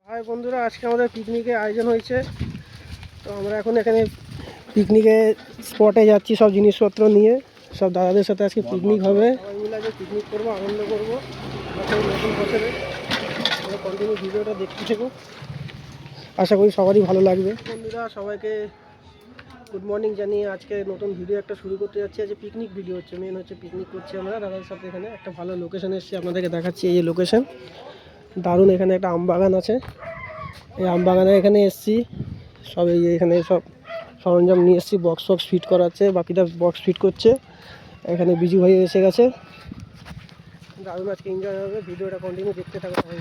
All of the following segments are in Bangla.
হাই বন্ধুরা, আজকে আমাদের পিকনিকের আয়োজন হয়েছে। তো আমরা এখন এখানে পিকনিকে স্পটে যাচ্ছি, সব জিনিসপত্র নিয়ে। সব দাদাদের সাথে আজকে পিকনিক হবে, সবাই মিলে আজকে পিকনিক করবো, আনন্দ করবো নতুন বছরে। আমরা কন্টিনিউ ভিডিওটা দেখতে থাকবো, আশা করি সবারই ভালো লাগবে। বন্ধুরা সবাইকে গুড মর্নিং জানিয়ে আজকে নতুন ভিডিও একটা শুরু করতে যাচ্ছি। আজকে পিকনিক ভিডিও হচ্ছে, মেন হচ্ছে পিকনিক করছি আমরা দাদাদের সাথে। এখানে একটা ভালো লোকেশন এসেছি, আপনাদেরকে দেখাচ্ছি। এই লোকেশন দারুণ, এখানে একটা আম বাগান আছে। এই আম বাগানে এখানে এসছি, সব এখানে সব সরঞ্জাম নিয়ে এসেছি। বক্স ফিট করা আছে, বাকিটা বক্স ফিট করছে। এখানে বিজু ভাই এসে গেছে, দারুণ আজকে এনজয় হবে। ভিডিওটা কন্টিনিউ দেখতে থাকো সবাই।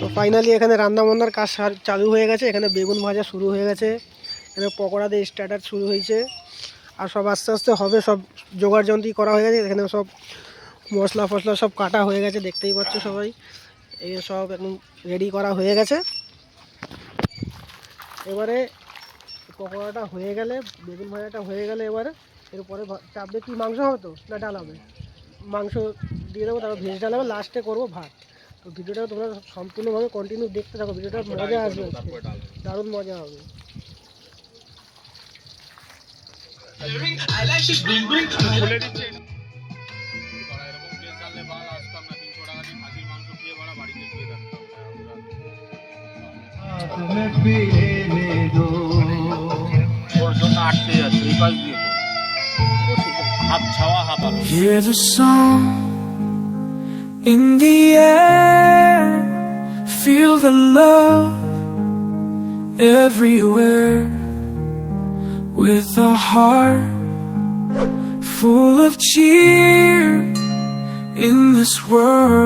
তো ফাইনালি এখানে রান্না বান্নার কাজ চালু হয়ে গেছে। এখানে বেগুন ভাজা শুরু হয়ে গেছে, এখানে পকোড়া দিয়ে স্টার্টার শুরু হয়েছে, আর সব আস্তে আস্তে হবে। সব জোগাড় যন্ত্রী করা হয়ে গেছে, এখানে সব মশলা ফসলা সব কাটা হয়ে গেছে, দেখতেই পাচ্ছ সবাই। এই সব একদম রেডি করা হয়ে গেছে। এবারে পকোড়াটা হয়ে গেলে, বেগুন ভাজাটা হয়ে গেলে, এবারে এরপরে চাপবে কি, মাংস হবে তো না ডাল হবে? মাংস দিয়ে দেবো, তারপর ভেজ ডাল হবে, লাস্টে করবো ভাত। তো ভিডিওটা তোমরা সম্পূর্ণভাবে কন্টিনিউ দেখতে থাকো, ভিডিওটা মজা আসবে, দারুণ মজা হবে। Hear the song in the air, feel the love everywhere, with a heart full of cheer in this world.